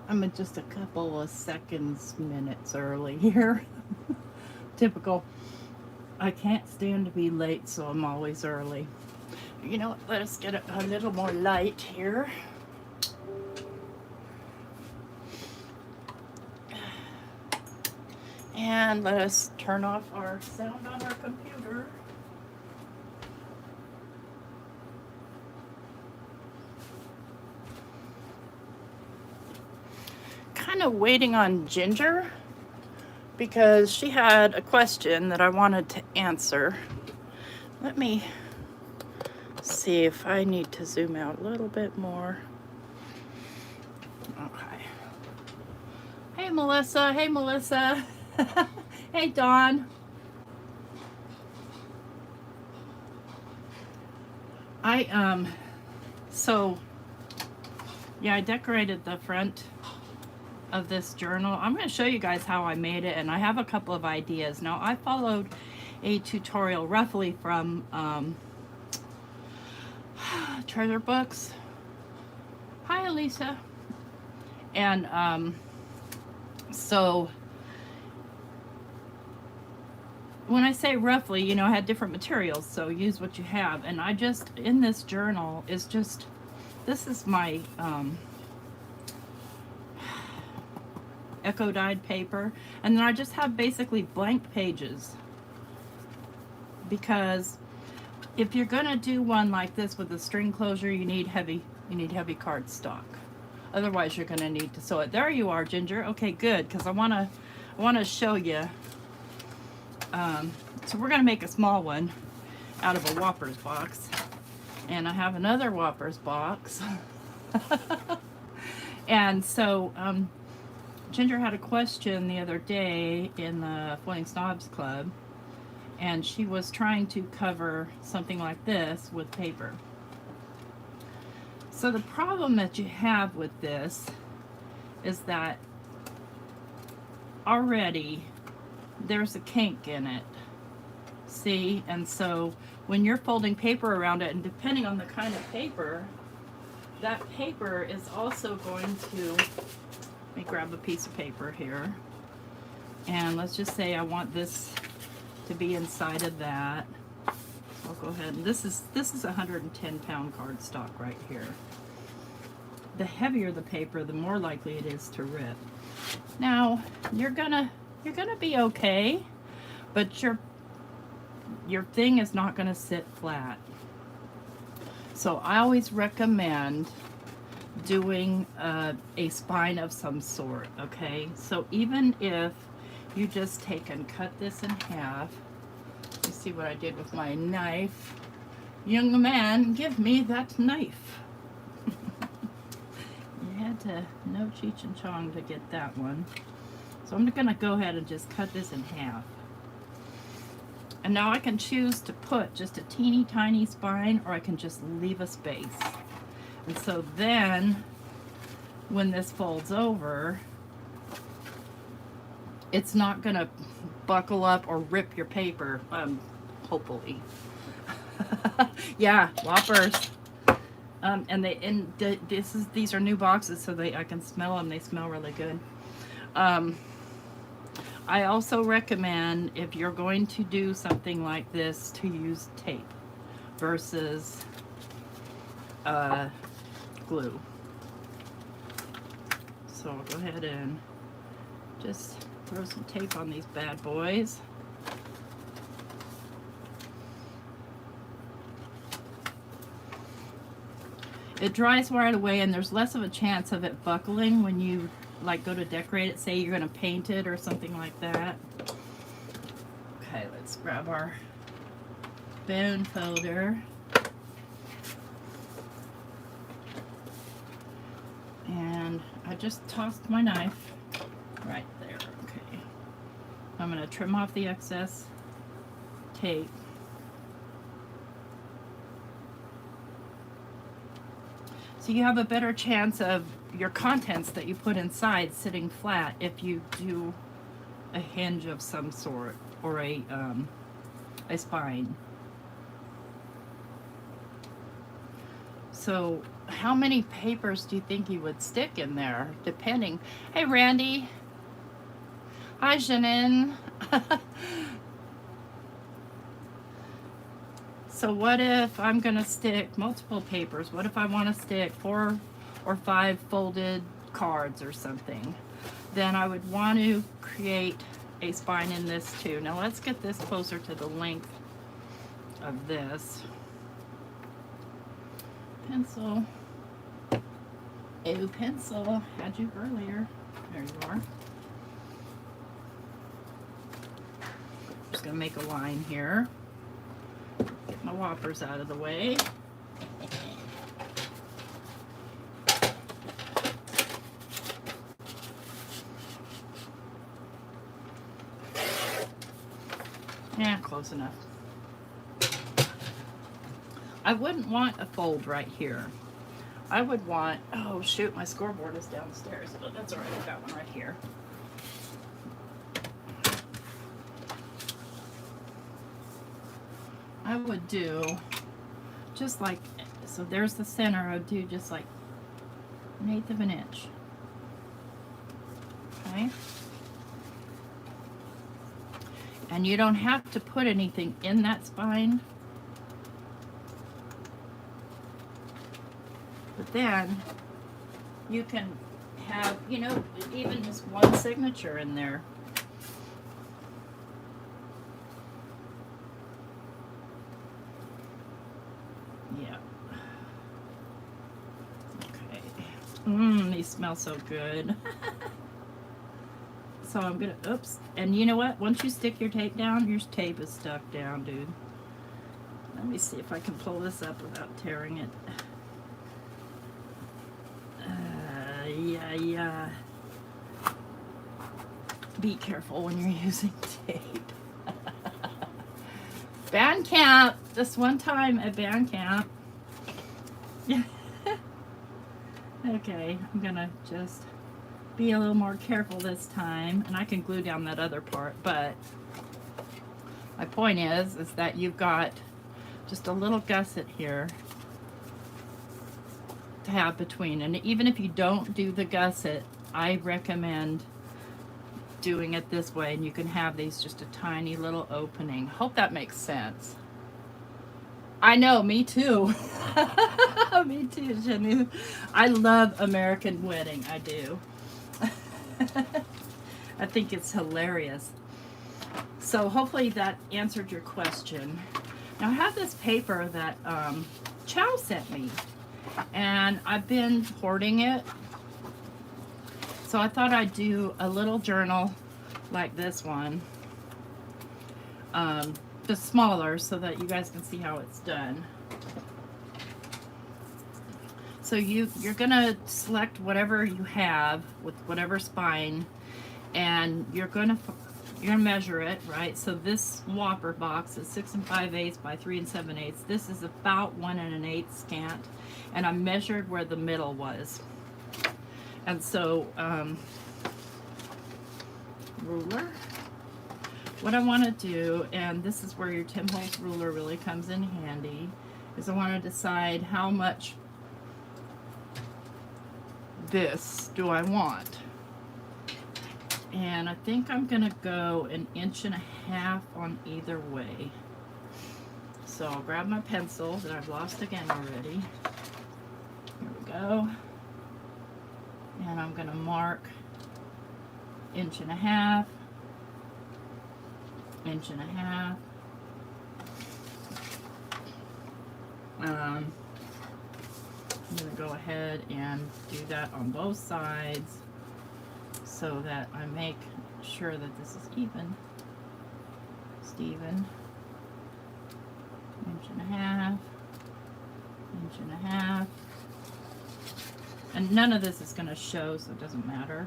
I'm just a couple of seconds, minutes early here. Typical. I can't stand to be late, so I'm always early. You know what? Let us get a little more light here. And let us turn off our sound on our computer. Kind of waiting on Ginger because she had a question that I wanted to answer. Let me see if I need to zoom out a little bit more. Okay. Hey, Melissa. Hey, Melissa. Hey, Dawn. I so yeah, I decorated the front of this journal. I'm going to show you guys how I made it, and I have a couple of ideas. Now, I followed a tutorial roughly from Treasure Books. Hi, Elisa. And so when I say roughly, you know, I had different materials, so use what you have. And I just, in this journal, is just, this is my echo dyed paper, and then I just have basically blank pages, because if you're gonna do one like this with a string closure, you need heavy cardstock. Otherwise, you're gonna need to sew it. There you are, Ginger. Okay, good, because I wanna show you. So we're gonna make a small one out of a Whoppers box, and I have another Whoppers box. And so Ginger had a question the other day in the Floating Snobs Club, and she was trying to cover something like this with paper. So the problem that you have with this is that already there's a kink in it. See? And so when you're folding paper around it, and depending on the kind of paper, that paper is also going to, let me grab a piece of paper here. And let's just say I want this to be inside of that. So I'll go ahead, and this is 110-pound cardstock right here. The heavier the paper, the more likely it is to rip. Now, you're gonna be okay, but your thing is not gonna sit flat. So I always recommend doing a spine of some sort, okay? So even if you just take and cut this in half, you see what I did with my knife. Young man, give me that knife. You had to know Cheech and Chong to get that one. So I'm gonna go ahead and just cut this in half. And now I can choose to put just a teeny tiny spine, or I can just leave a space. And so then when this folds over, it's not gonna buckle up or rip your paper, hopefully. Yeah, Whoppers. These are new boxes, so I can smell them. They smell really good. I also recommend, if you're going to do something like this, to use tape versus glue. So I'll go ahead and just throw some tape on these bad boys. It dries right away, and there's less of a chance of it buckling when you like go to decorate it. Say you're going to paint it or something like that. Okay, let's grab our bone folder. And I just tossed my knife right there. Okay. I'm going to trim off the excess tape. So you have a better chance of your contents that you put inside sitting flat if you do a hinge of some sort, or a spine. So how many papers do you think you would stick in there, depending? Hey, Randy. Hi, Janine. So what if I'm going to stick multiple papers? What if I want to stick 4 or 5 folded cards or something? Then I would want to create a spine in this too. Now let's get this closer to the length of this. Pencil. Oh, pencil. Had you earlier. There you are. Just going to make a line here. Get my whoppers out of the way. Yeah, close enough. I wouldn't want a fold right here. I would want, oh shoot, my scoreboard is downstairs, but that's all right, I've got one right here. I would do just like, so there's the center, I would do just like 1/8 of an inch. Okay. And you don't have to put anything in that spine. But then you can have, you know, even just one signature in there. Yeah. Okay. These smell so good. So I'm gonna, oops. And you know what? Once you stick your tape down, your tape is stuck down, dude. Let me see if I can pull this up without tearing it. Yeah. Be careful when you're using tape. Band camp. This one time at band camp. Okay, I'm gonna just be a little more careful this time, and I can glue down that other part, but my point is that you've got just a little gusset here to have between, and even if you don't do the gusset, I recommend doing it this way, and you can have these just a tiny little opening. Hope that makes sense. I know, me too. Me too, Jenny. I love American Wedding, I do. I think it's hilarious. So hopefully that answered your question. Now I have this paper that Chow sent me, and I've been hoarding it. So I thought I'd do a little journal like this one, just smaller so that you guys can see how it's done. So you're gonna select whatever you have with whatever spine, and you're gonna measure it, right? So this Whopper box is 6 5/8 by 3 7/8. This is about 1 1/8 scant, and I measured where the middle was. And so ruler. What I want to do, and this is where your Tim Holtz ruler really comes in handy, is I want to decide how much this do I want. And I think I'm gonna go 1.5 inches on either way. So I'll grab my pencil that I've lost again already. Here we go. And I'm gonna mark 1.5 inches, 1.5 inches. I'm going to go ahead and do that on both sides so that I make sure that this is even. Steven. 1.5 inches, 1.5 inches. And none of this is going to show, so it doesn't matter.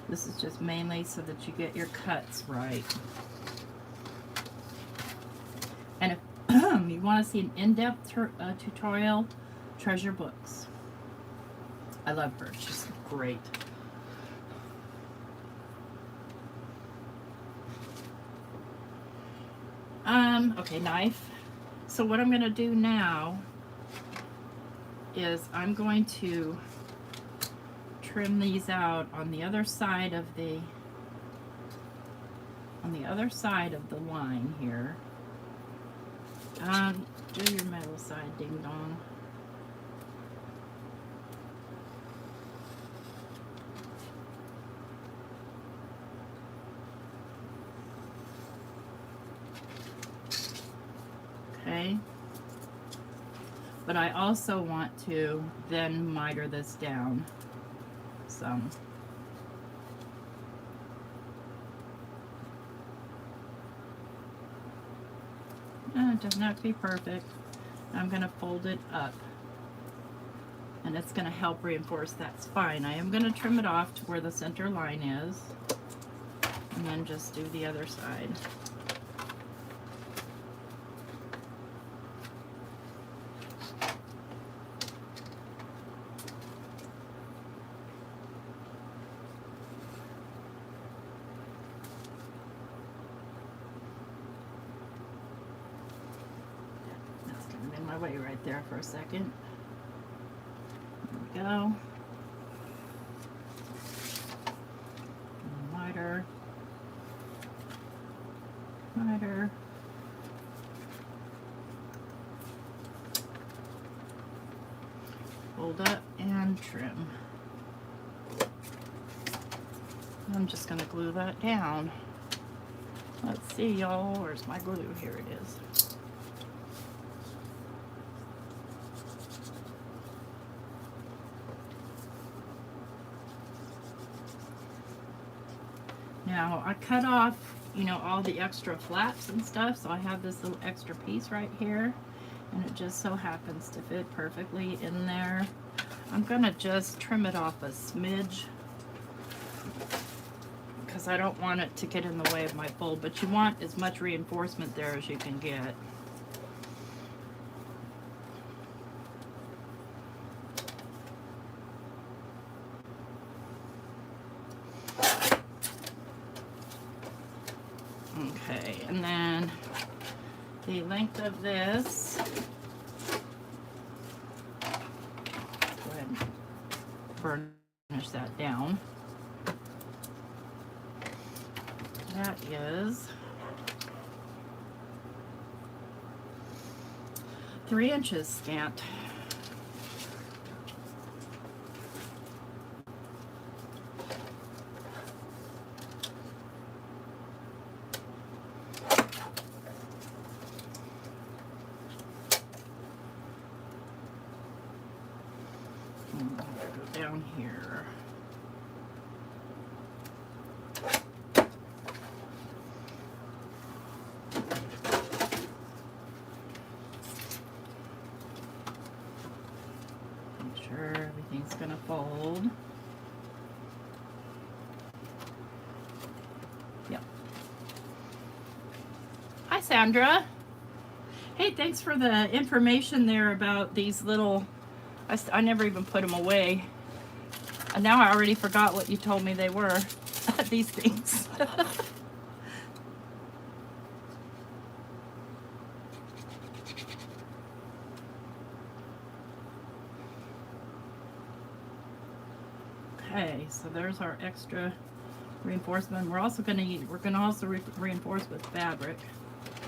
This is just mainly so that you get your cuts right. And if you want to see an in-depth tutorial, Treasure Books. I love her. She's great. Okay, knife. So what I'm going to do now is I'm going to trim these out on the other side of the line here. Do your metal side, ding dong. Okay. But I also want to then miter this down some. It doesn't have to be perfect. I'm going to fold it up, and it's going to help reinforce that spine. I am going to trim it off to where the center line is, and then just do the other side. Way right there for a second. There we go. Miter. Miter. Fold up and trim. I'm just going to glue that down. Let's see, y'all. Where's my glue? Here it is. Now I cut off, you know, all the extra flaps and stuff, so I have this little extra piece right here, and it just so happens to fit perfectly in there. I'm gonna just trim it off a smidge because I don't want it to get in the way of my fold, but you want as much reinforcement there as you can get. Okay, and then the length of this, go ahead and burnish that down. That is 3 inches scant. Go down here. Make sure everything's gonna fold. Yep. Hi, Sandra. Hey, thanks for the information there about these little, I never even put them away. And now I already forgot what you told me they were, these things. Okay, so there's our extra reinforcement. We're gonna also reinforce with fabric.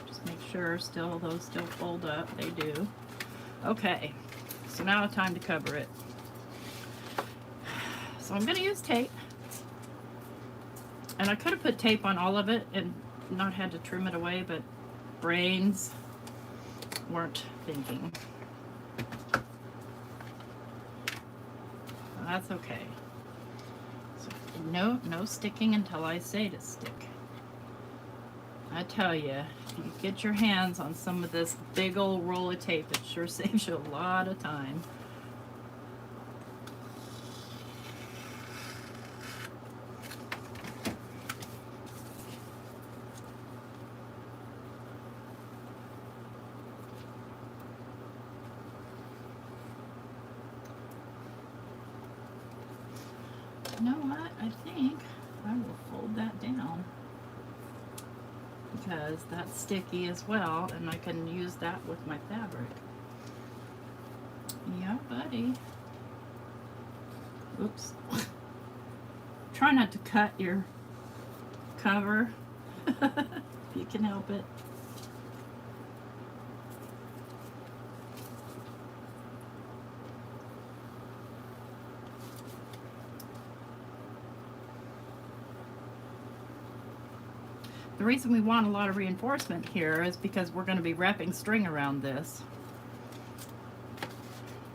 Just make sure those still fold up. They do. Okay, so now it's time to cover it. So I'm gonna use tape, and I could have put tape on all of it and not had to trim it away, but brains weren't thinking. So that's okay. So no sticking until I say to stick. I tell you, if you get your hands on some of this big old roll of tape, it sure saves you a lot of time. You know what? I think I will fold that down because that's sticky as well, and I can use that with my fabric. Yep. buddy. Oops. Try not to cut your cover if you can help it. The reason we want a lot of reinforcement here is because we're going to be wrapping string around this.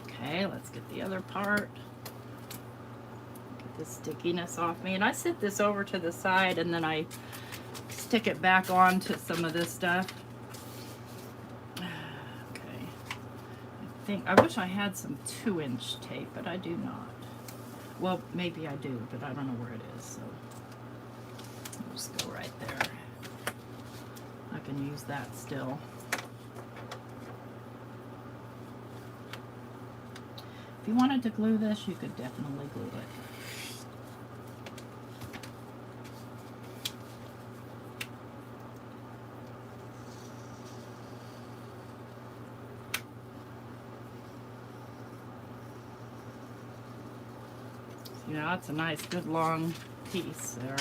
Okay, let's get the other part. Get the stickiness off me. And I sit this over to the side and then I stick it back onto some of this stuff. Okay. I wish I had some 2-inch tape, but I do not. Well, maybe I do, but I don't know where it is, so I'll just go right there. I can use that still. If you wanted to glue this, you could definitely glue it. You know, that's a nice, good long piece there.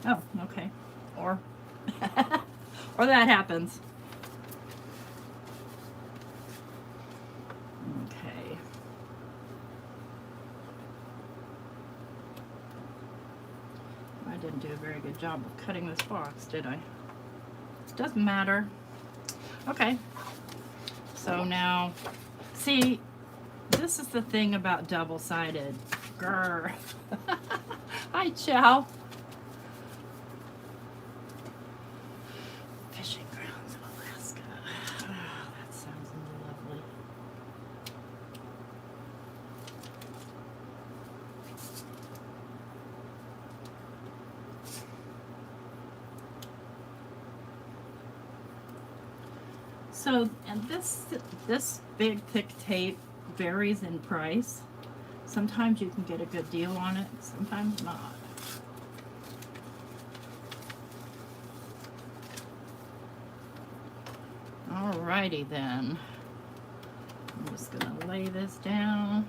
Oh, okay. Or that happens. Okay. I didn't do a very good job of cutting this box, did I? Doesn't matter. Okay. So now, see, this is the thing about double-sided. Grr. Hi, Chow. Fishing grounds in Alaska. Oh, that sounds lovely. So, and this big thick tape varies in price. Sometimes you can get a good deal on it, sometimes not. Alrighty then. I'm just gonna lay this down.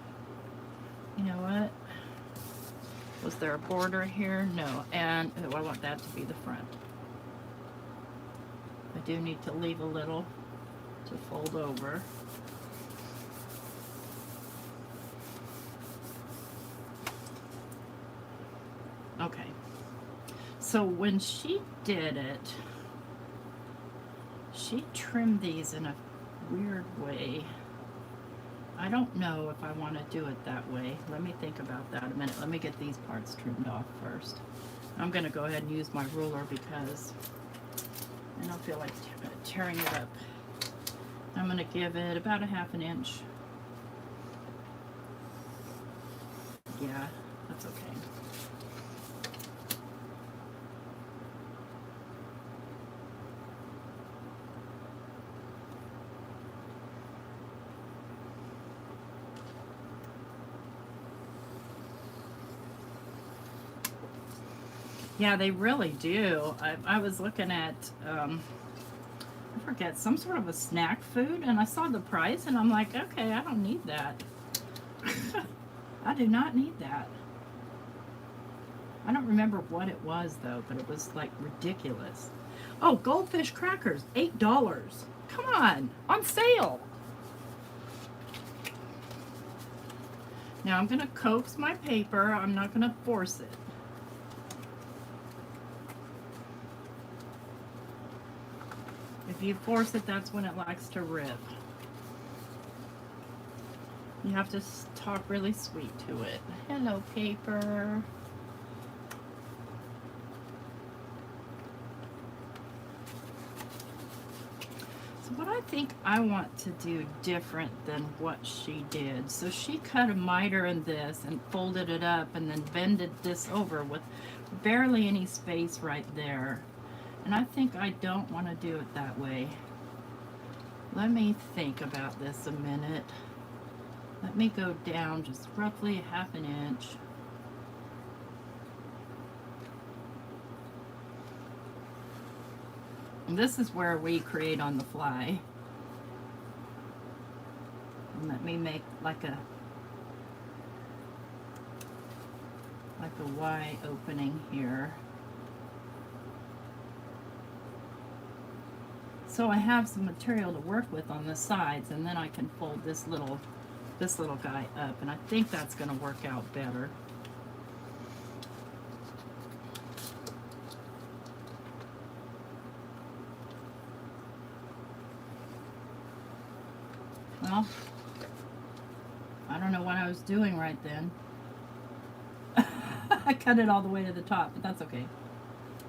You know what? Was there a border here? No. And oh, I want that to be the front. I do need to leave a little to fold over. Okay. So when she did it, she trimmed these in a weird way. I don't know if I want to do it that way. Let me think about that a minute. Let me get these parts trimmed off first. I'm going to go ahead and use my ruler because I don't feel like tearing it up. I'm going to give it about a 1/2 inch. Yeah, that's okay. Yeah, they really do. I was looking at, I forget, some sort of a snack food, and I saw the price, and I'm like, okay, I don't need that. I do not need that. I don't remember what it was, though, but it was, like, ridiculous. Oh, goldfish crackers, $8. Come on sale. Now, I'm going to coax my paper. I'm not going to force it. If you force it, that's when it likes to rip. You have to talk really sweet to it. Hello, paper. So what I think I want to do different than what she did. So she cut a miter in this and folded it up and then bended this over with barely any space right there. And I think I don't want to do it that way. Let me think about this a minute. Let me go down just roughly a half an inch. And this is where we create on the fly. And let me make like a Y opening here. So I have some material to work with on the sides, and then I can fold this little guy up, and I think that's going to work out better. Well, I don't know what I was doing right then. I cut it all the way to the top, but that's okay.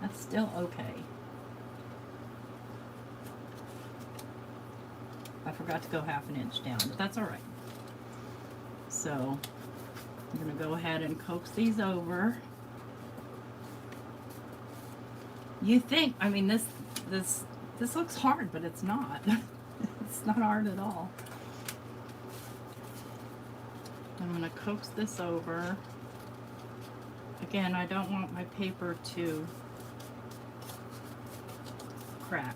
That's still okay. I forgot to go half an inch down, but that's all right. So I'm going to go ahead and coax these over. You think, I mean, this looks hard, but it's not. It's not hard at all. I'm going to coax this over. Again, I don't want my paper to crack.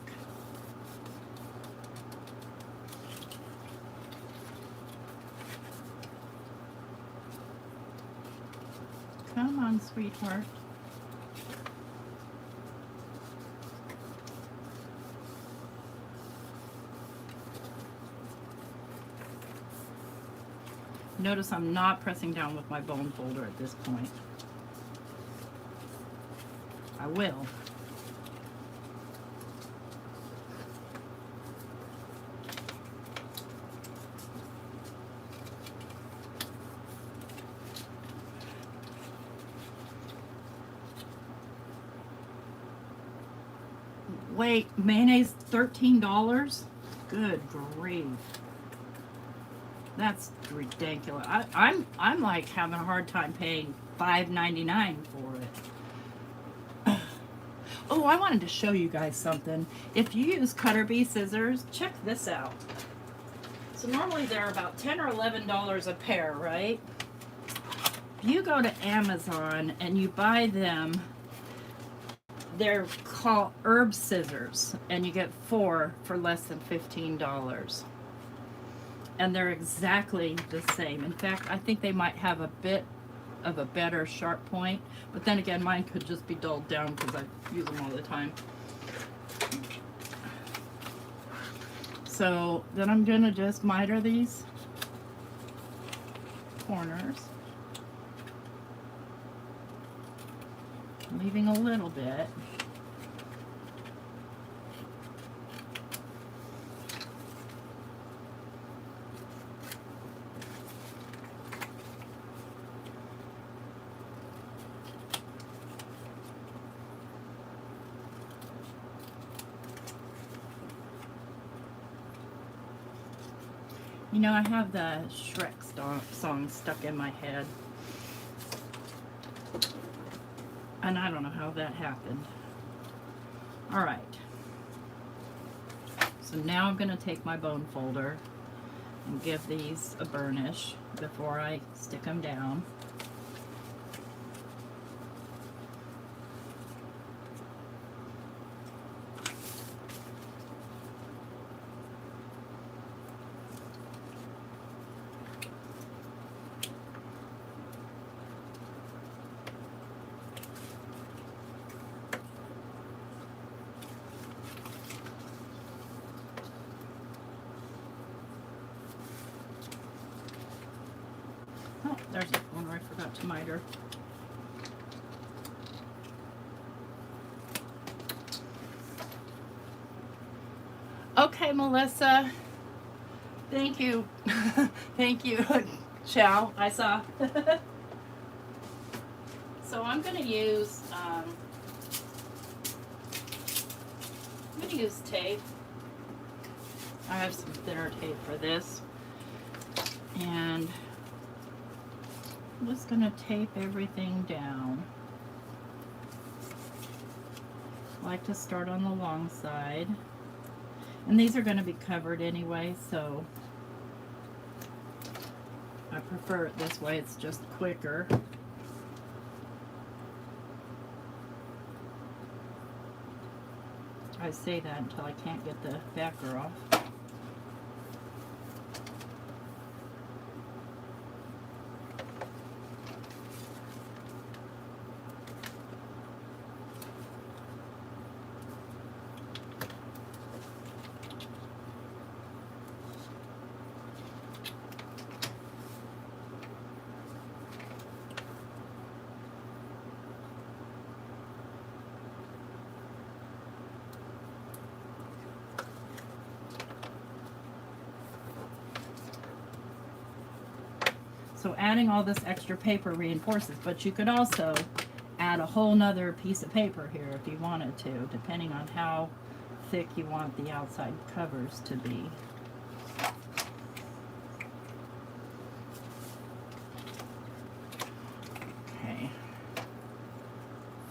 Come on, sweetheart. Notice I'm not pressing down with my bone folder at this point. I will. Wait, mayonnaise $13? Good grief. That's ridiculous. I'm like having a hard time paying $5.99 for it. Oh, I wanted to show you guys something. If you use Cutter Bee scissors, check this out. So normally they're about $10 or $11 a pair, right? If you go to Amazon and you buy them, they're called herb scissors, and you get 4 for less than $15. And they're exactly the same. In fact, I think they might have a bit of a better sharp point, but then again, mine could just be dulled down because I use them all the time. So then I'm gonna just miter these corners, leaving a little bit. You know, I have the Shrek song stuck in my head. And I don't know how that happened. Alright. So now I'm going to take my bone folder and give these a burnish before I stick them down. Oh, there's a corner I forgot to miter. Okay, Melissa. Thank you. Thank you. Ciao. I saw. So I'm going to use tape. I have some thinner tape for this. And I'm just going to tape everything down. I like to start on the long side. And these are going to be covered anyway, so I prefer it this way, it's just quicker. I say that until I can't get the backer off. So adding all this extra paper reinforces, but you could also add a whole nother piece of paper here if you wanted to, depending on how thick you want the outside covers to be. Okay,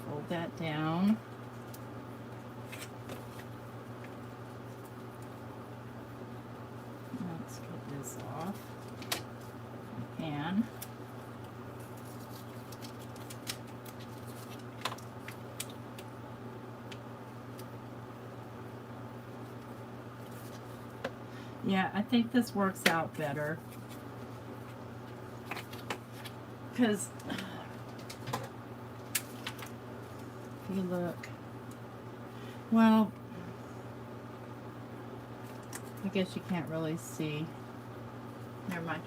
fold that down. Let's get this off. Pan. Yeah, I think this works out better because if you look, well, I guess you can't really see. Never mind.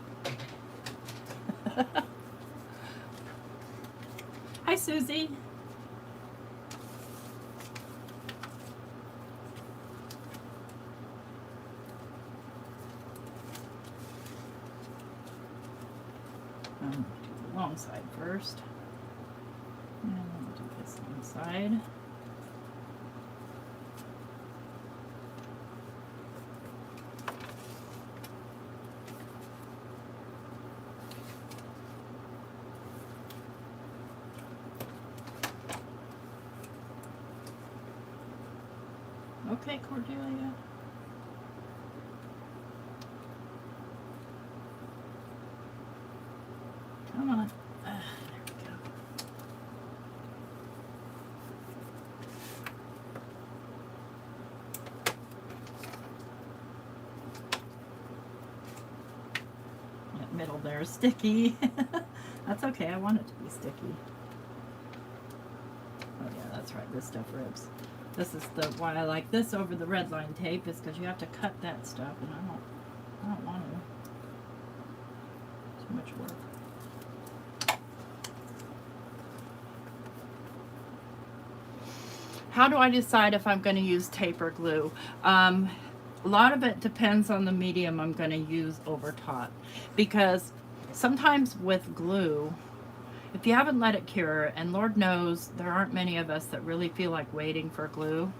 Hi, Susie. Do the long side first. And then we'll do this long side. Okay, Cordelia. Come on. There we go. That middle there is sticky. That's okay, I want it to be sticky. Oh yeah, that's right, this stuff rips. This is why I like this over the red line tape, is because you have to cut that stuff, and I don't want to. Too much work. How do I decide if I'm going to use tape or glue? A lot of it depends on the medium I'm going to use over top, because sometimes with glue, if you haven't let it cure, and Lord knows there aren't many of us that really feel like waiting for glue,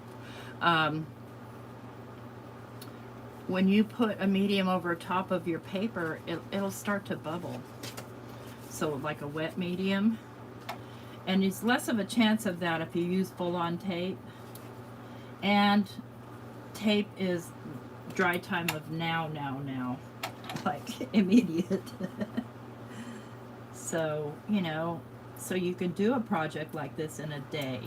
when you put a medium over top of your paper, it'll start to bubble. So like a wet medium. And it's less of a chance of that if you use full-on tape. And tape is dry time of now, like immediate. So, you know, so you can do a project like this in a day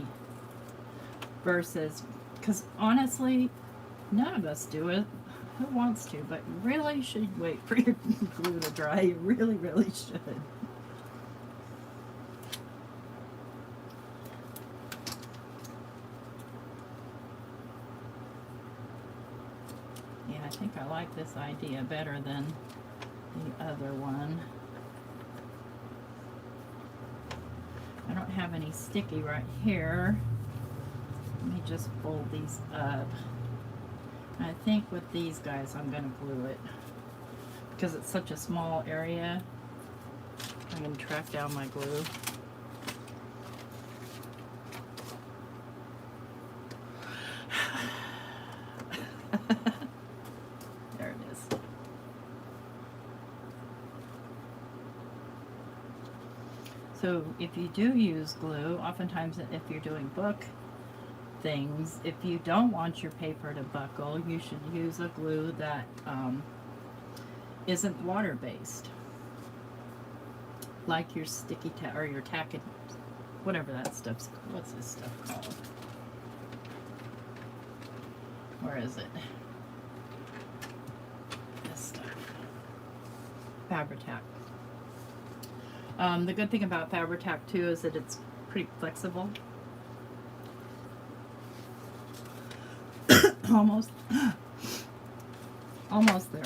versus, because honestly, none of us do it. Who wants to? But you really should wait for your glue to dry. You really, really should. Yeah, I think I like this idea better than the other one. I don't have any sticky right here. Let me just fold these up. I think with these guys I'm going to glue it because it's such a small area. I'm going to track down my glue. There it is. So if you do use glue, oftentimes if you're doing book things, if you don't want your paper to buckle, you should use a glue that isn't water-based. like your sticky tack or your tack and whatever that stuff's. What's this stuff called? Where is it? This stuff. Fabri-Tac. The good thing about Fabri-Tac too is that it's pretty flexible. Almost, almost there.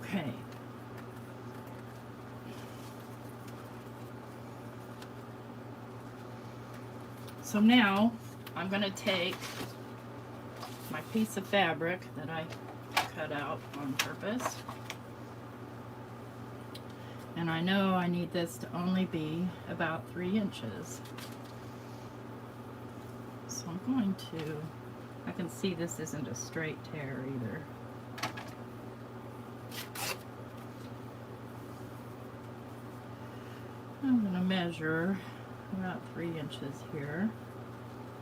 Okay. So now I'm going to take my piece of fabric that I cut out on purpose. And I know I need this to only be about 3 inches. So I'm going to, I can see this isn't a straight tear either. I'm going to measure about 3 inches here.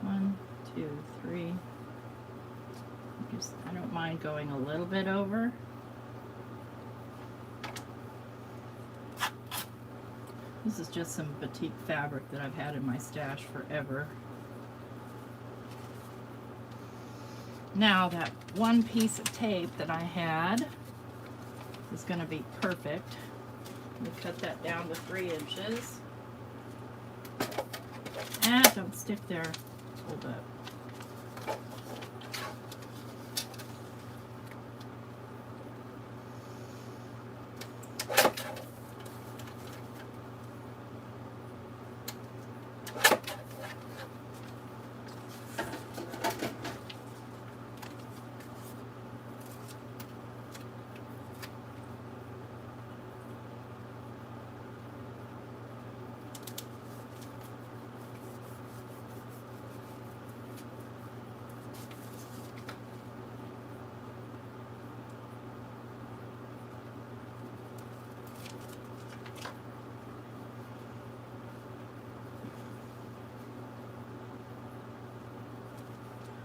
1, 2, 3. I don't mind going a little bit over. This is just some batik fabric that I've had in my stash forever. Now that one piece of tape that I had is going to be perfect. Let me cut that down to 3 inches. And don't stick there. Hold up.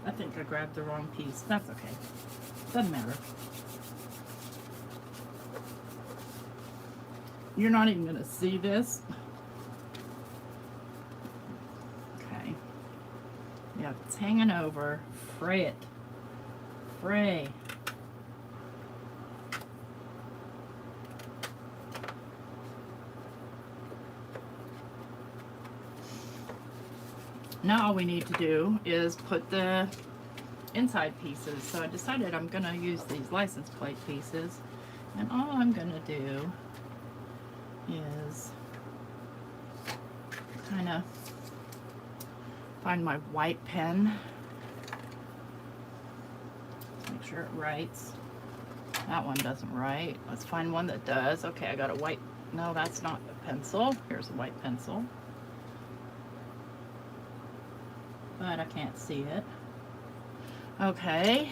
I think I grabbed the wrong piece. That's okay. Doesn't matter. You're not even going to see this. Okay. Yeah, it's hanging over. Fray it. Fray. Now all we need to do is put the inside pieces. So I decided I'm going to use these license plate pieces. And all I'm going to do is kind of find my white pen. Make sure it writes. That one doesn't write. Let's find one that does. Okay, I got a white. No, that's not a pencil. Here's a white pencil. But I can't see it. Okay.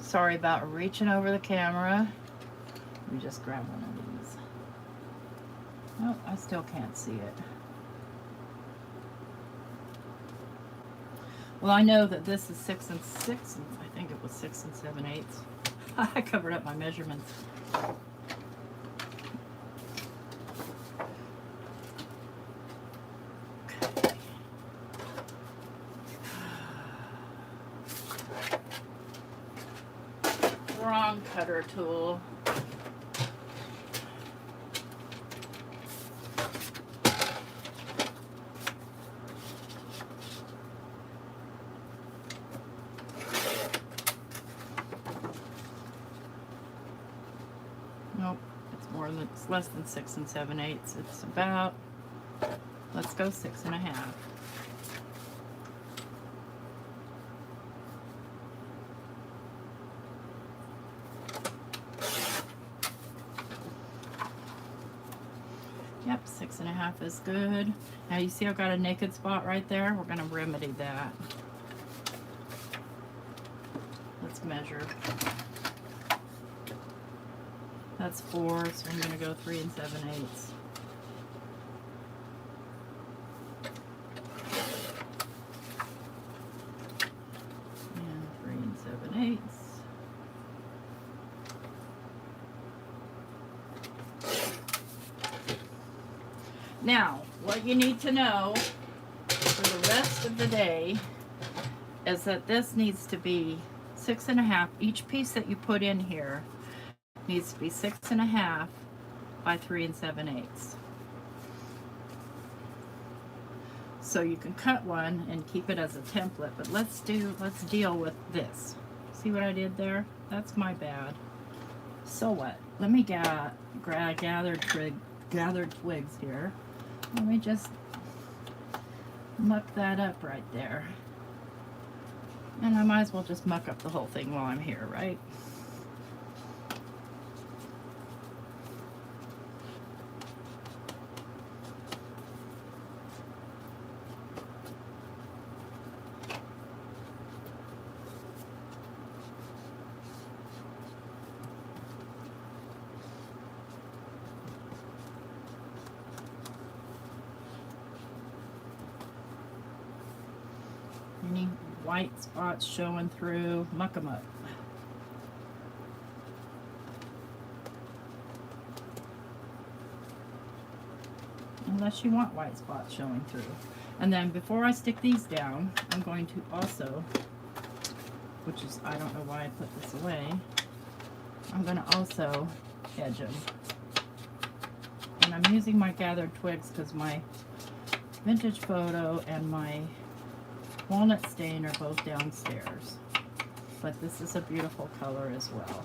Sorry about reaching over the camera. Let me just grab one of these. Oh, I still can't see it. Well, I know that this is 6 and 6, and I think it was 6 7/8. I covered up my measurements. Wrong cutter tool. Nope, it's less than 6 7/8. It's about, let's go 6 1/2. Yep, 6.5 is good. Now you see I've got a naked spot right there. We're going to remedy that. Let's measure. That's 4, so I'm going to go 3 7/8. And 3 7/8. Now, what you need to know for the rest of the day is that this needs to be 6.5. Each piece that you put in here needs to be 6.5 by 3 7/8. So you can cut one and keep it as a template, but let's deal with this. See what I did there? That's my bad. So what? Let me gather twigs here. Let me just muck that up right there. And I might as well just muck up the whole thing while I'm here, right? Any white spots showing through, muck them up. Unless you want white spots showing through. And then before I stick these down, I'm going to also, which is, I don't know why I put this away, I'm going to also edge them. And I'm using my gathered twigs because my vintage photo and my walnut stain are both downstairs, but this is a beautiful color as well.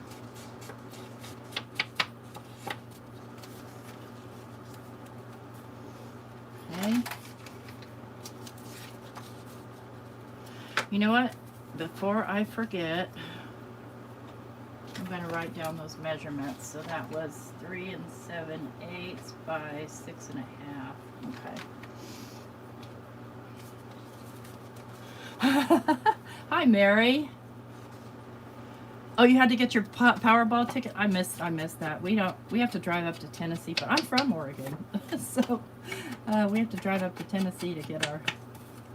Okay. You know what? Before I forget, I'm going to write down those measurements. So that was 3 7/8 by 6.5. Okay. Hi, Mary. Oh, you had to get your Powerball ticket? I missed that. We have to drive up to Tennessee, but I'm from Oregon. So we have to drive up to Tennessee to get our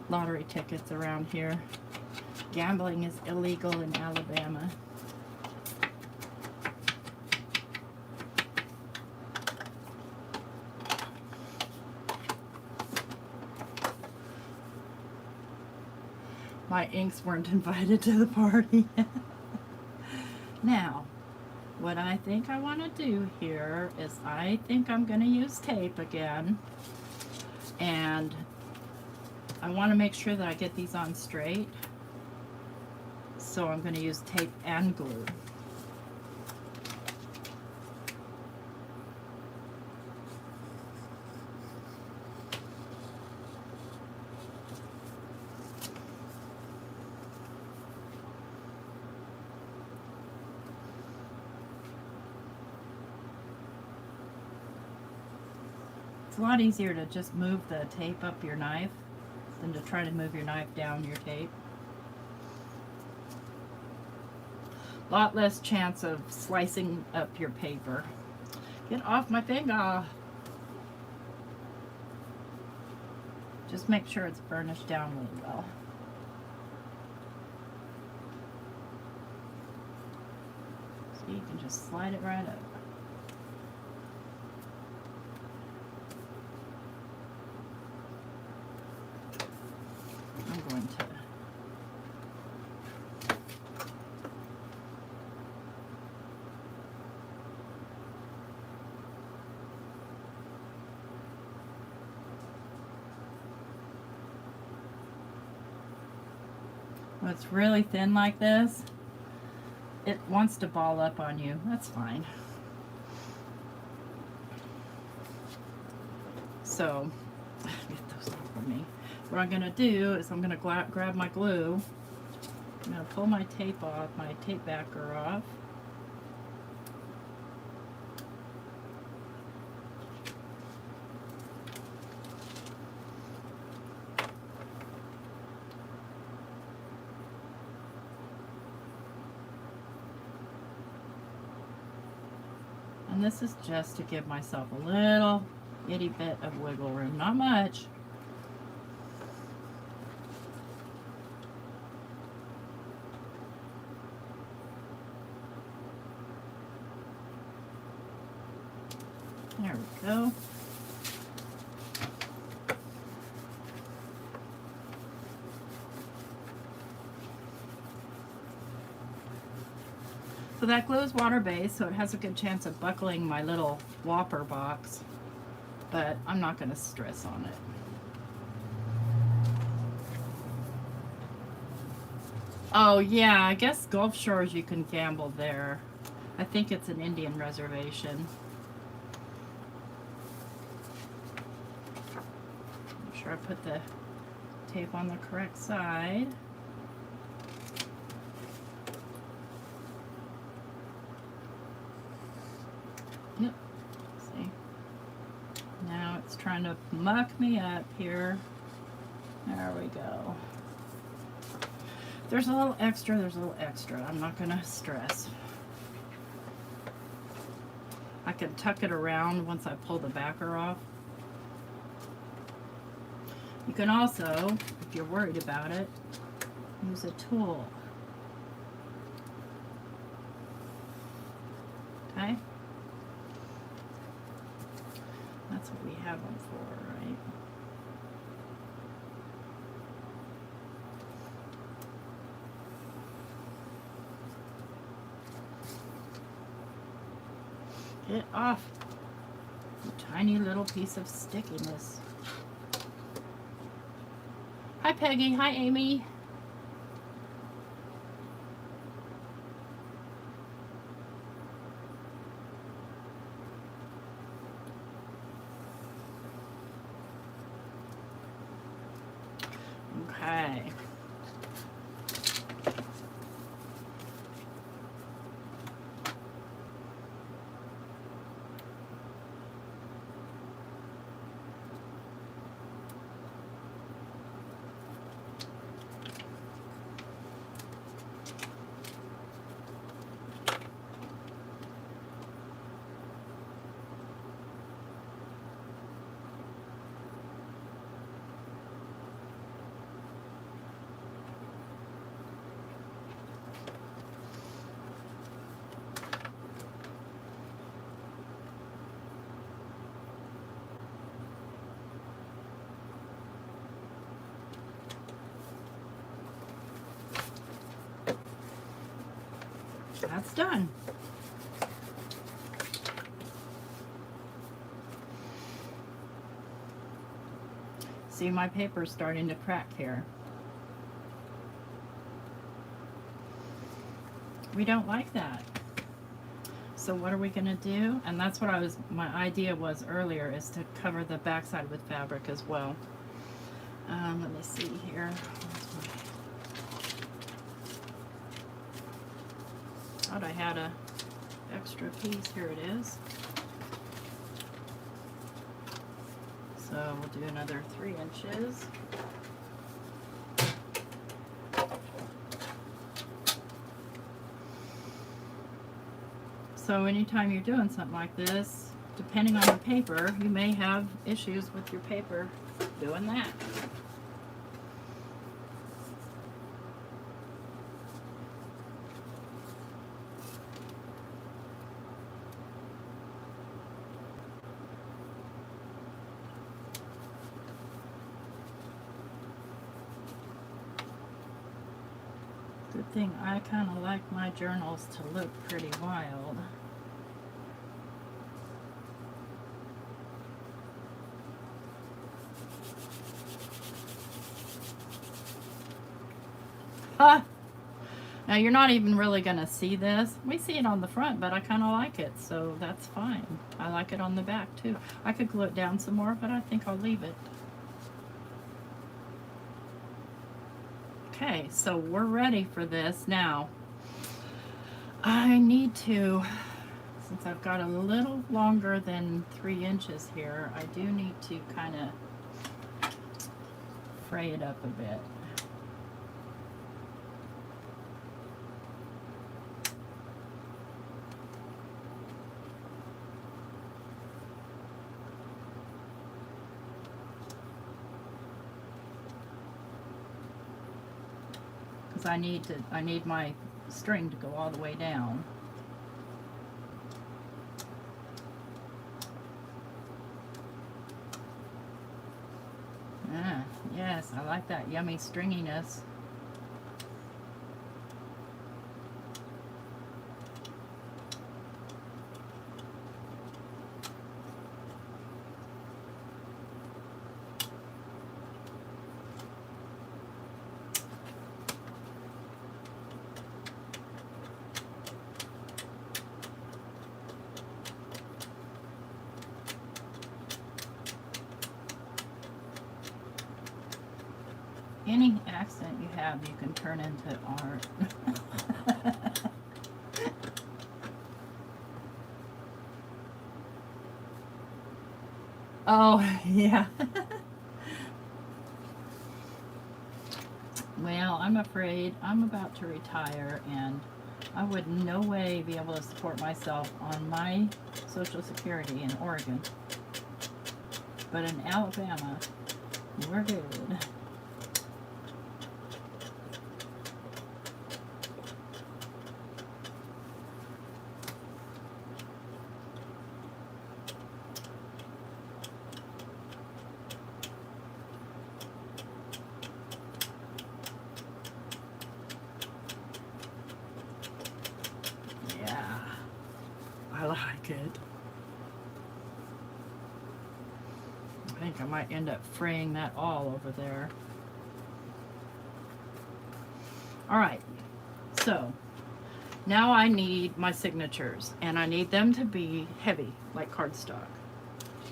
lottery tickets around here. Gambling is illegal in Alabama. My inks weren't invited to the party. Now, what I think I want to do here is I think I'm going to use tape again. And I want to make sure that I get these on straight. So I'm going to use tape and glue. It's a lot easier to just move the tape up your knife than to try to move your knife down your tape. A lot less chance of slicing up your paper. Get off my finger! Just make sure it's burnished down really well. So you can just slide it right up. I'm going to when it's really thin like this, it wants to ball up on you. That's fine. So, get those off of me. What I'm going to do is I'm going to grab my glue. I'm going to pull my tape off, my tape backer off. And this is just to give myself a little itty bit of wiggle room, not much. There we go. So that glue is water-based, so it has a good chance of buckling my little Whopper box, but I'm not going to stress on it. Oh yeah, I guess Gulf Shores you can gamble there. I think it's an Indian reservation. Make sure I put the tape on the correct side. Yep. See? Now it's trying to muck me up here. There we go. There's a little extra, there's a little extra. I'm not gonna stress. I can tuck it around once I pull the backer off. You can also, if you're worried about it, use a tool. Okay? That's what we have them for, right? Get off, you tiny little piece of stickiness. Hi Peggy, hi Amy. Okay. That's done. See, my paper's starting to crack here. We don't like that. So what are we gonna do? And that's what my idea was earlier, is to cover the backside with fabric as well. Let me see here. Thought I had a extra piece. Here it is. So we'll do another 3 inches. So anytime you're doing something like this, depending on the paper, you may have issues with your paper doing that. Good thing I kind of like my journals to look pretty wild. Ah! Now you're not even really going to see this. We see it on the front, but I kind of like it, so that's fine. I like it on the back too. I could glue it down some more, but I think I'll leave it. Okay, so we're ready for this now. I need to, since I've got a little longer than 3 inches here, I do need to kind of fray it up a bit. because I need my string to go all the way down. Ah, yes, I like that yummy stringiness. Any accent you have, you can turn into art. Oh, yeah. Well, I'm afraid I'm about to retire, and I would no way be able to support myself on my Social Security in Oregon. But in Alabama, we're good. Yeah, I like it. I think I might end up fraying that all over there. All right, so now I need my signatures, and I need them to be heavy, like cardstock.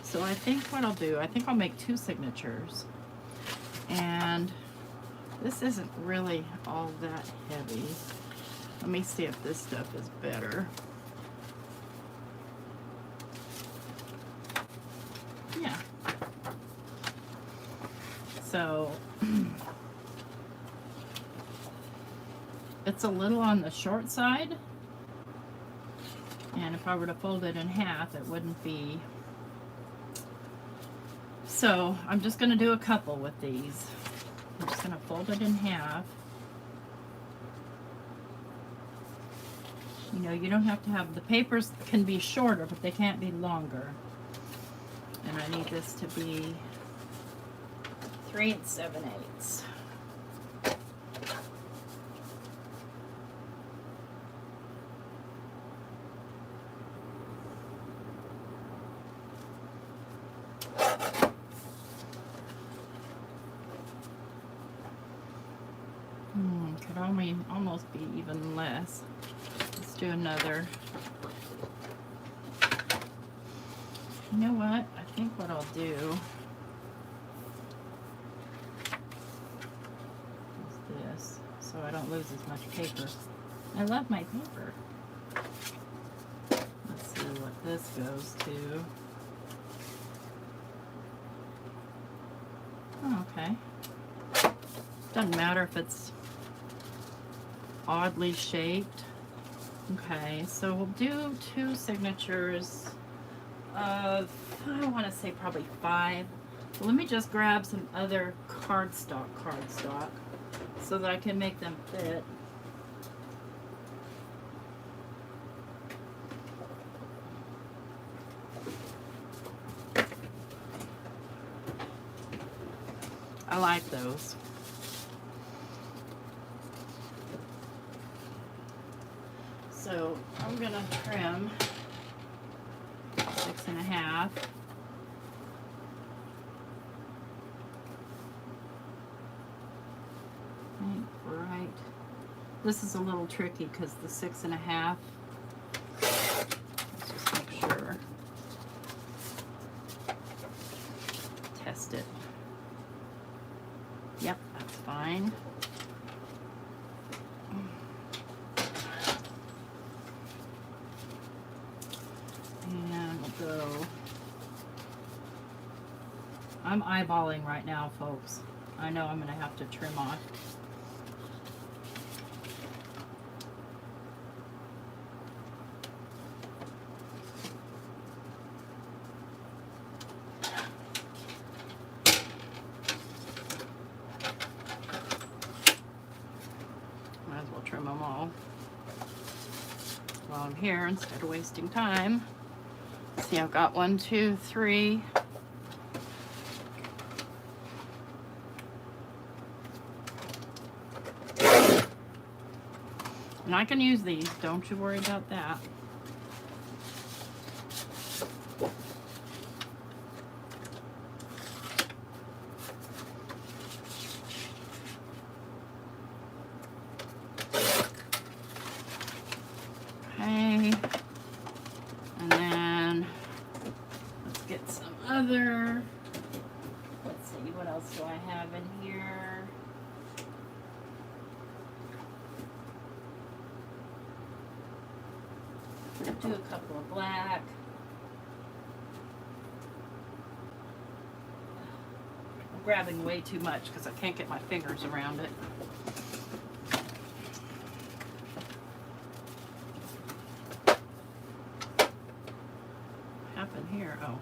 So I think what I'll do, I think I'll make 2 signatures, and this isn't really all that heavy. Let me see if this stuff is better. Yeah. So it's a little on the short side, and if I were to fold it in half, it wouldn't be. So I'm just going to do a couple with these. I'm just going to fold it in half. You know, you don't have to have, the papers can be shorter, but they can't be longer. And I need this to be 3 7/8. Could only almost be even less. Let's do another. You know what? I think what I'll do is this, so I don't lose as much paper. I love my paper. Let's see what this goes to. Oh, okay. Doesn't matter if it's oddly shaped. Okay, so we'll do 2 signatures of, I want to say probably 5. So let me just grab some other cardstock so that I can make them fit. I like those. So I'm gonna trim 6 1/2. Right. This is a little tricky because the 6 1/2. Let's just make sure. Test it. Yep, that's fine. And we'll go. I'm eyeballing right now, folks. I know I'm going to have to trim off. here instead of wasting time. See, I've got 1, 2, 3. And I can use these, don't you worry about that. Okay, and then let's get some other, let's see, what else do I have in here? Do a couple of black. I'm grabbing way too much because I can't get my fingers around it. What happened here? Oh, okay.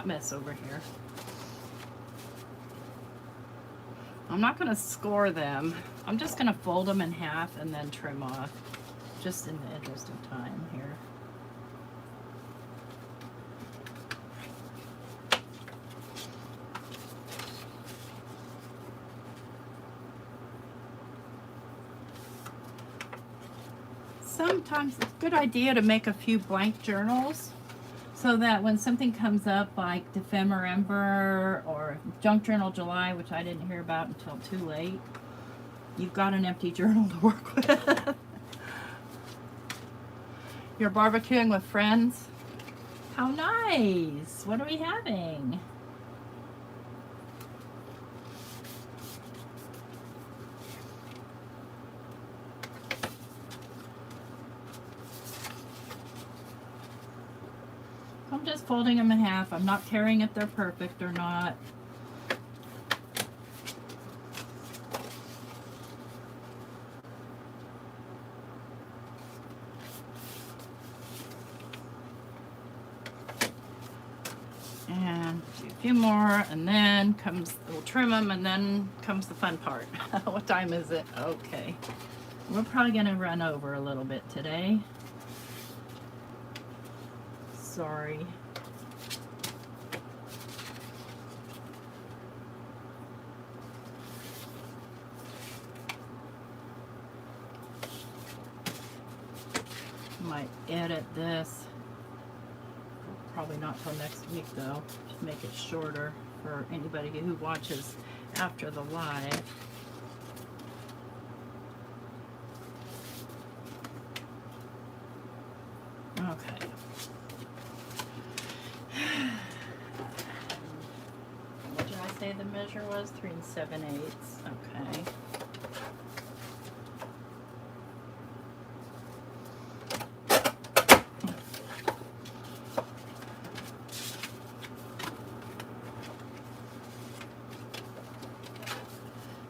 Mess over here. I'm not going to score them. I'm just going to fold them in half and then trim off, just in the interest of time here. Sometimes it's a good idea to make a few blank journals, so that when something comes up like December or Junk Journal July, which I didn't hear about until too late, you've got an empty journal to work with. You're barbecuing with friends? How nice! What are we having? I'm just folding them in half. I'm not caring if they're perfect or not. And do a few more, and then comes, we'll trim them, and then comes the fun part. What time is it? Okay. We're probably going to run over a little bit today. Sorry. Might edit this. Probably not till next week though, to make it shorter for anybody who watches after the live. Okay. What did I say the measure was? 3 7/8. Okay.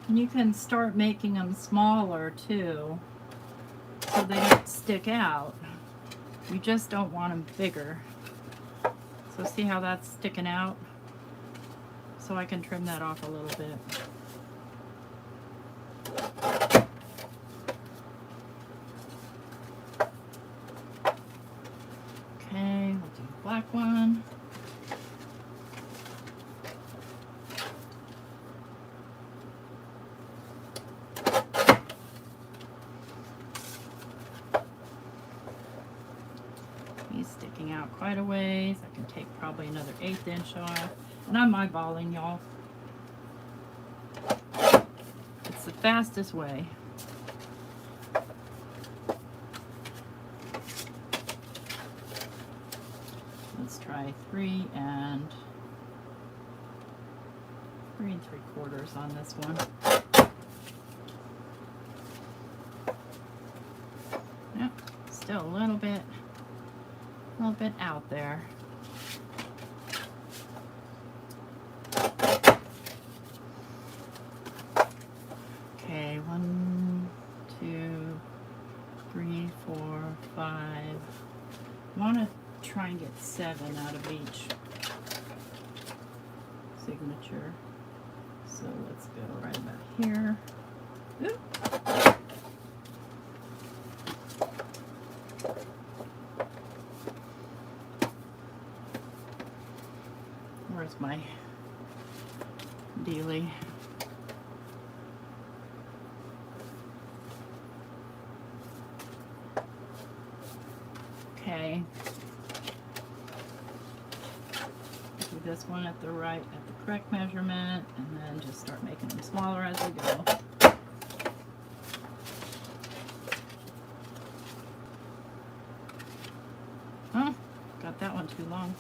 And you can start making them smaller too, so they don't stick out. You just don't want them bigger. So see how that's sticking out? So I can trim that off a little bit. Okay, we'll do the black one. He's sticking out quite a ways. I can take probably another 1/8 inch off. And I'm eyeballing, y'all. It's the fastest way. Let's try 3 3 3/4 on this one. still a little bit out there. Okay, 1, 2, 3, 4, 5. I want to try and get 7 out of each signature. So let's go right about here. Oop. Where's my dealie? Okay. Do this one at the correct measurement, and then just start making them smaller as we go. Oh, got that one too long.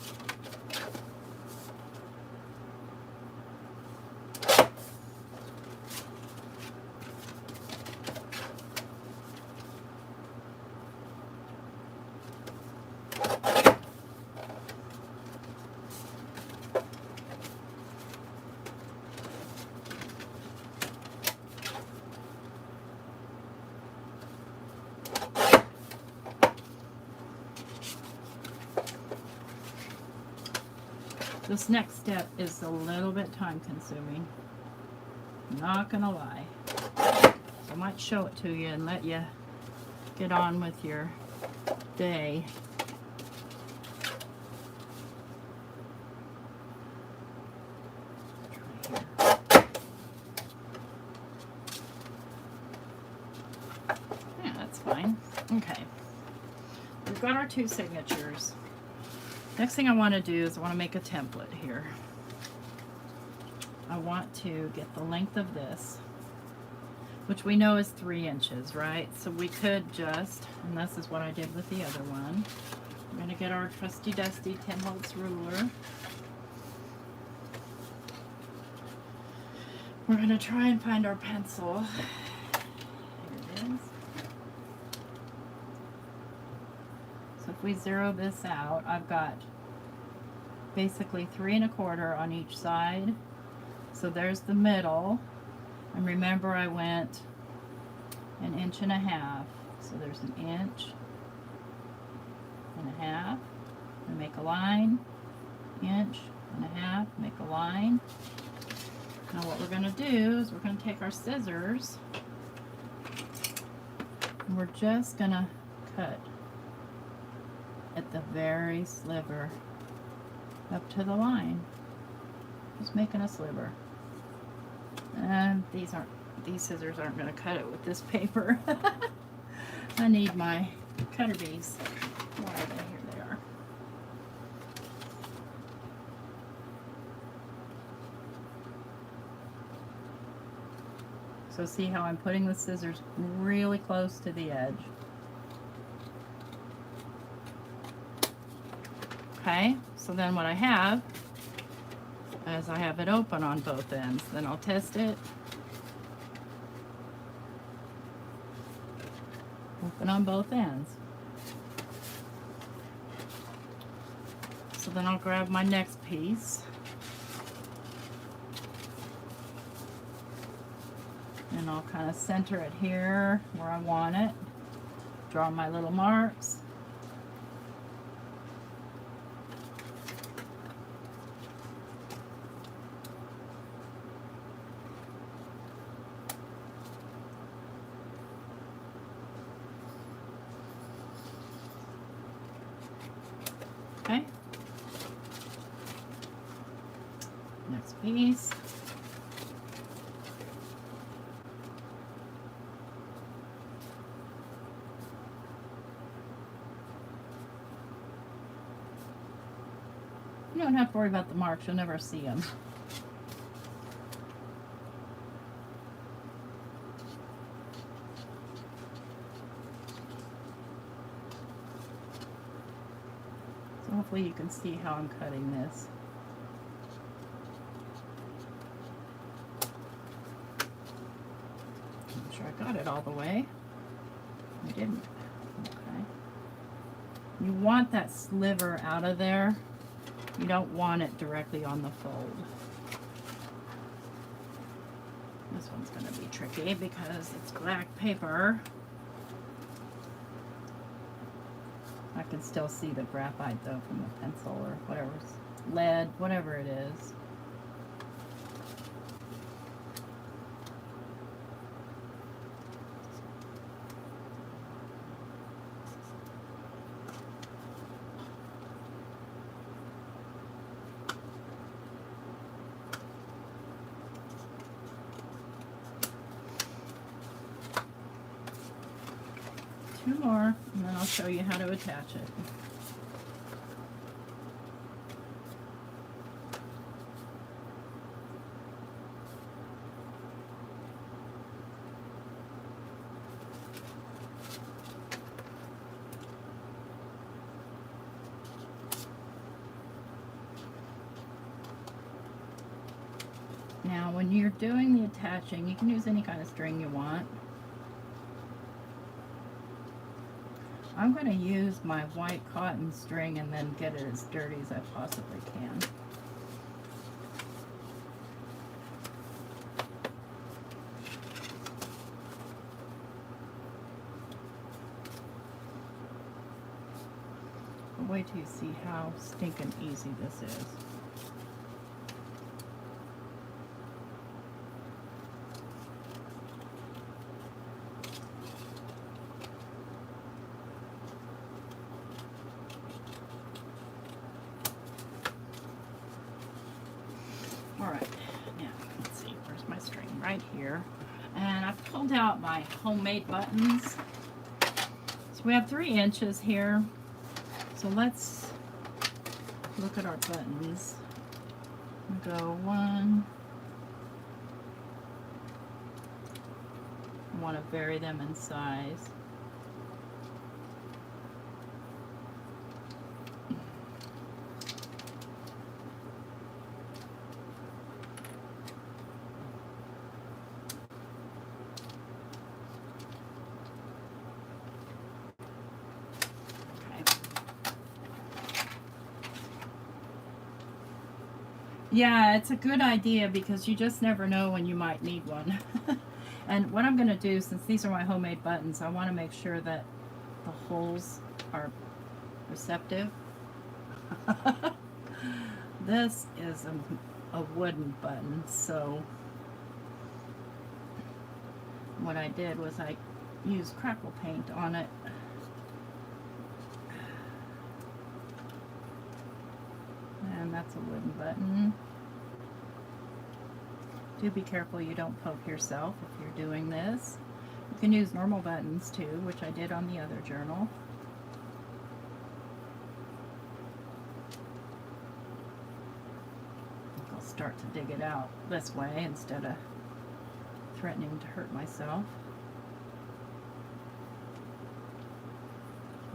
This next step is a little bit time consuming. Not gonna lie. So I might show it to you and let you get on with your day. Yeah, that's fine. Okay. We've got our 2 signatures. Next thing I want to do is I want to make a template here. I want to get the length of this, which we know is 3 inches, right? So we could just, and this is what I did with the other one. We're going to get our trusty dusty 10-holtz ruler. We're going to try and find our pencil. Here it is. So if we zero this out, I've got basically 3 1/4 on each side. So there's the middle. And remember, I went 1.5 inches. So there's 1.5 inches. And make a line. 1.5 inches, make a line. Now what we're going to do is we're going to take our scissors and we're just going to cut at the very sliver up to the line. Just making a sliver. And these scissors aren't going to cut it with this paper. I need my cutter bees. Where are they? Here they are. So see how I'm putting the scissors really close to the edge. Okay, so then what I have is I have it open on both ends. Then I'll test it. Open on both ends. So then I'll grab my next piece. And I'll kind of center it here where I want it. Draw my little marks. Okay. Next piece. You don't have to worry about the marks, you'll never see them. So hopefully you can see how I'm cutting this. I'm sure I got it all the way. I didn't. Okay. You want that sliver out of there. You don't want it directly on the fold. This one's going to be tricky because it's black paper. I can still see the graphite though from the pencil or whatever's lead, whatever it is. Two more, and then I'll show you how to attach it. Now, when you're doing the attaching, you can use any kind of string you want. I'm going to use my white cotton string and then get it as dirty as I possibly can. But wait till you see how stinking easy this is. Alright, now let's see, where's my string? Right here. And I've pulled out my homemade buttons. So we have 3 inches here. So let's look at our buttons. We'll go 1. I want to vary them in size. Yeah, it's a good idea because you just never know when you might need one. And what I'm going to do, since these are my homemade buttons, I want to make sure that the holes are receptive. This is a wooden button, so what I did was I used crackle paint on it. And that's a wooden button. Do be careful you don't poke yourself if you're doing this. You can use normal buttons too, which I did on the other journal. I'll start to dig it out this way instead of threatening to hurt myself.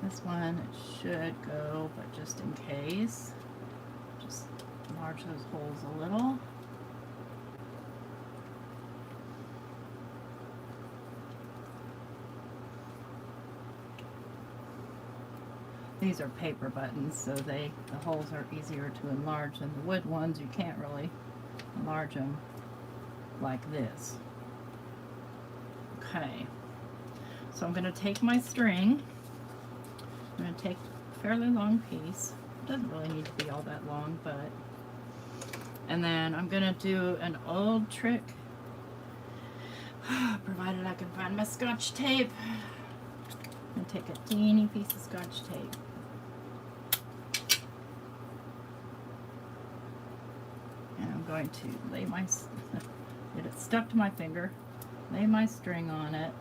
This one, it should go, but just in case, just enlarge those holes a little. These are paper buttons, so the holes are easier to enlarge than the wood ones. You can't really enlarge them like this. Okay, so I'm going to take my string. I'm going to take a fairly long piece. It doesn't really need to be all that long, but... And then I'm going to do an old trick, provided I can find my Scotch tape. I'm going to take a teeny piece of Scotch tape. And I'm going to lay my... get it stuck to my finger. Lay my string on it.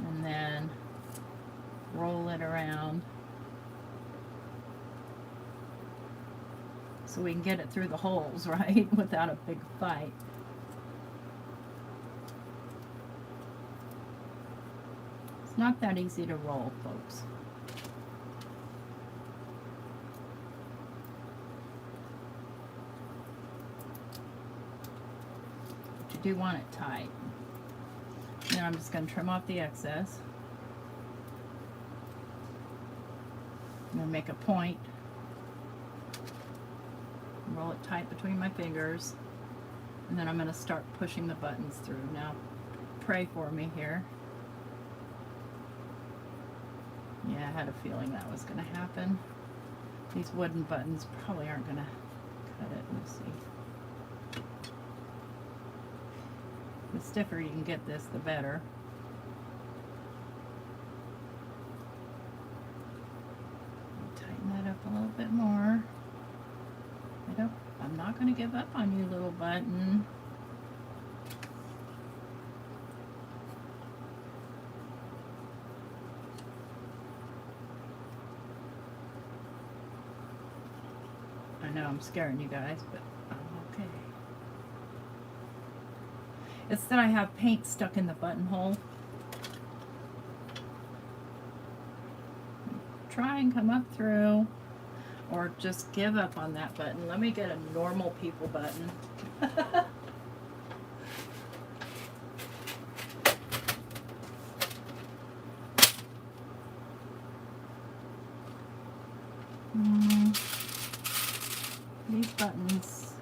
And then roll it around so we can get it through the holes, right? Without a big fight. It's not that easy to roll, folks. But you do want it tight. Then I'm just going to trim off the excess. I'm going to make a point, roll it tight between my fingers, and then I'm going to start pushing the buttons through. Now, pray for me here. Yeah, I had a feeling that was going to happen. These wooden buttons probably aren't going to cut it. Let's see. The stiffer you can get this, the better. Tighten that up a little bit more. I'm not going to give up on you, little button. I know I'm scaring you guys, but I'm okay. It's that I have paint stuck in the buttonhole. Try and come up through, or just give up on that button. Let me get a normal people button. These buttons,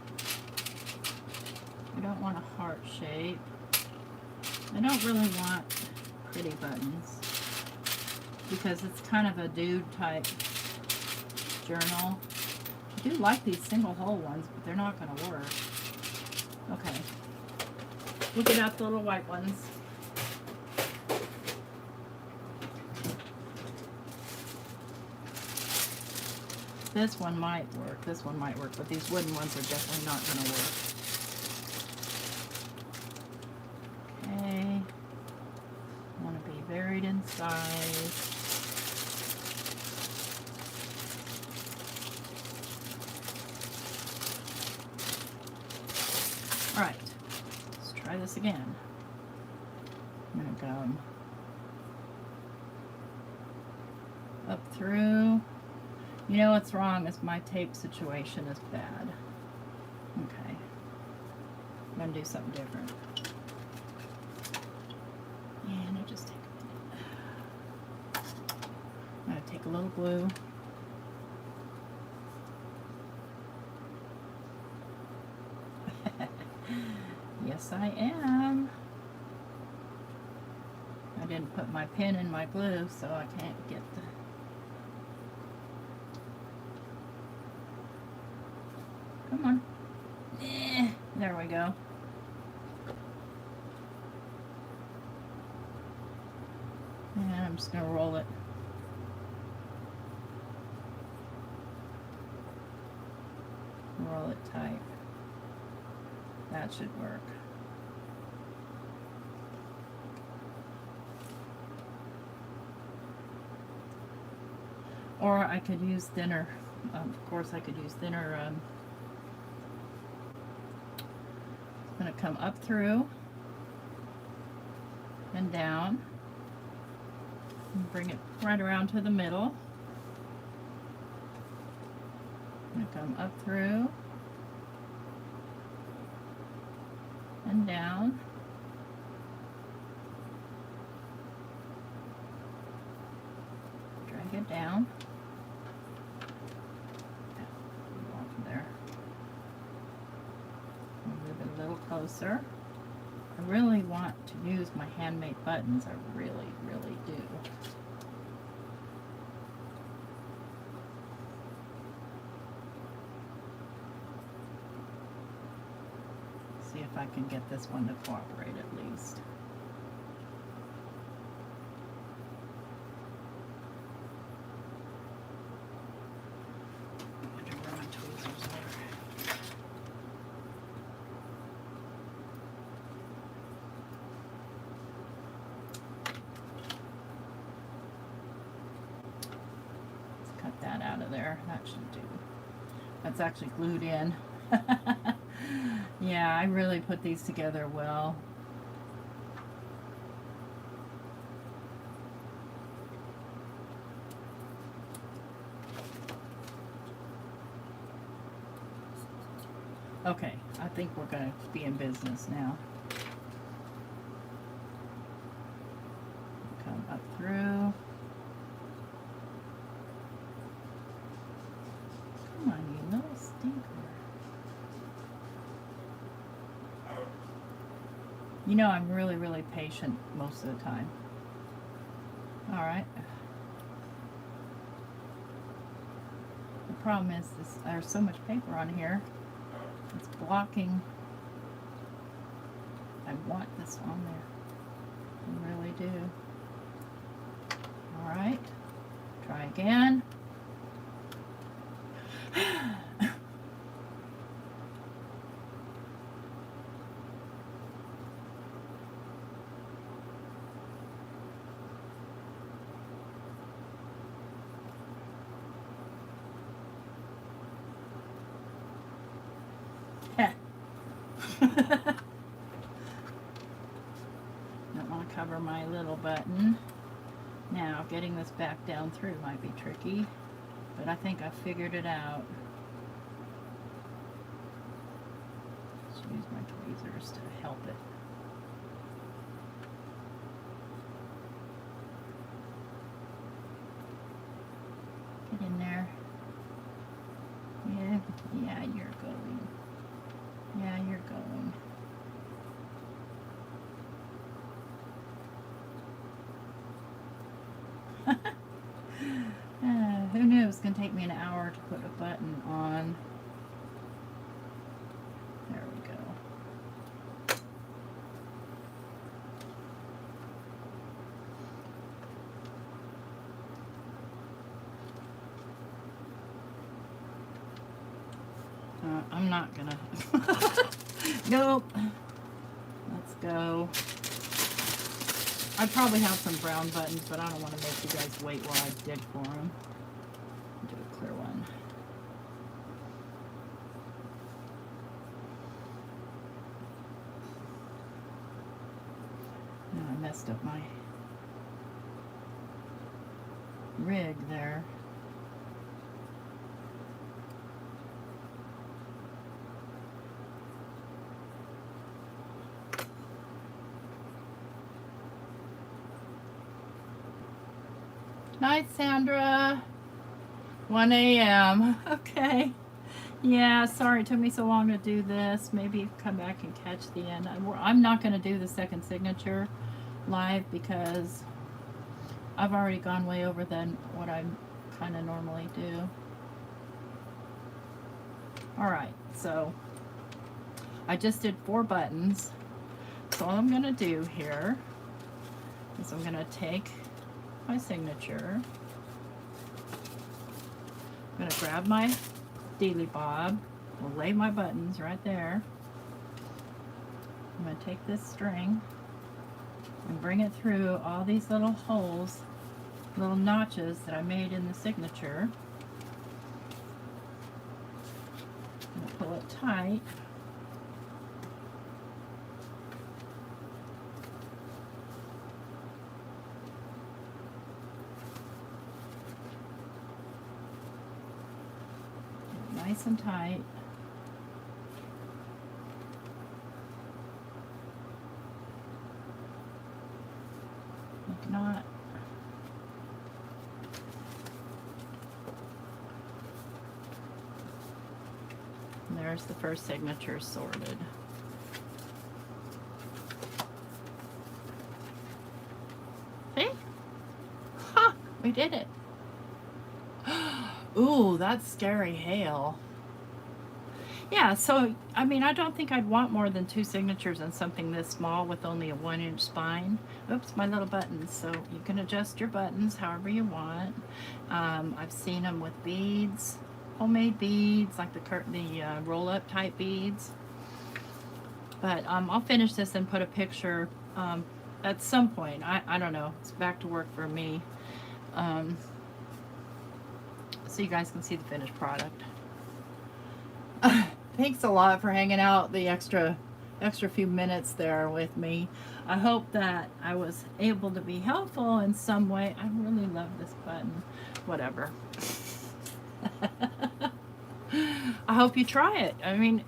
I don't want a heart shape. I don't really want pretty buttons because it's kind of a dude type journal. I do like these single hole ones, but they're not going to work. Okay. We'll get out the little white ones. This one might work, this one might work, but these wooden ones are definitely not going to work. Okay. I want to be varied in size. Alright, let's try this again. I'm going to go up through. You know what's wrong is my tape situation is bad. Okay. I'm going to do something different. And I'll just take a minute. I'm going to take a little glue. Yes, I am. I didn't put my pin in my glue, so I can't get the... Come on. There we go. And I'm just going to roll it. Roll it tight. That should work. Or I could use thinner, of course I could use thinner, I'm going to come up through and down and bring it right around to the middle. I'm going to come up through and down. Drag it down. Closer. I really want to use my handmade buttons. I really, really do. See if I can get this one to cooperate at least. That out of there. That should do. That's actually glued in. Yeah, I really put these together well. Okay, I think we're going to be in business now. Come up through. You know, I'm really, really patient most of the time. All right. The problem is there's so much paper on here. It's blocking. I want this on there. I really do. All right. Try again. Don't want to cover my little button. Now, getting this back down through might be tricky, but I think I figured it out. Just use my tweezers to help it. Get in there. Yeah, you're going. Yeah, you're going. Who knew it was going to take me an hour to put a button on? There we go. I'm not gonna. Nope. Let's go. I probably have some brown buttons, but I don't want to make you guys wait while I dig for them. Do a clear one. No, I messed up my rig there. Night, Sandra. 1 a.m. Okay. Yeah, sorry it took me so long to do this. Maybe come back and catch the end. I'm not going to do the second signature live because I've already gone way over than what I kind of normally do. Alright, so I just did 4 buttons. So all I'm going to do here is I'm going to take my signature. I'm going to grab my Dealy Bob. I'll lay my buttons right there. I'm going to take this string and bring it through all these little holes, little notches that I made in the signature. I'm going to pull it tight. Nice and tight. Like not. And there's the first signature sorted. See? Ha! We did it. Ooh, that's scary hail. Yeah, so, I mean, I don't think I'd want more than 2 signatures on something this small with only a 1-inch spine. Oops, my little buttons. So you can adjust your buttons however you want. I've seen them with beads, homemade beads, like the roll-up type beads. But I'll finish this and put a picture at some point. I don't know. It's back to work for me. So you guys can see the finished product. Thanks a lot for hanging out the extra few minutes there with me. I hope that I was able to be helpful in some way. I really love this button. Whatever. I hope you try it. I mean,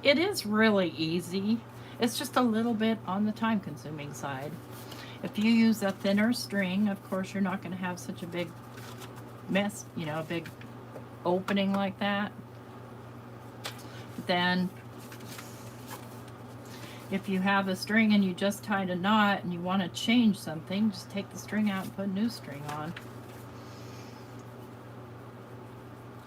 it is really easy. It's just a little bit on the time consuming side. If you use a thinner string, of course you're not going to have such a big mess, you know, a big opening like that. But then if you have a string and you just tied a knot and you want to change something, just take the string out and put a new string on.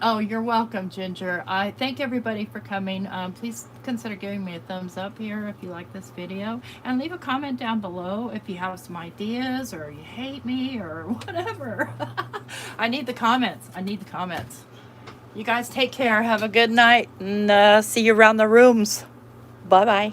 Oh, you're welcome, Ginger. I thank everybody for coming. Please consider giving me a thumbs up here if you like this video. And leave a comment down below if you have some ideas or you hate me or whatever. I need the comments. I need the comments. You guys take care. Have a good night. And see you around the rooms. Bye-bye.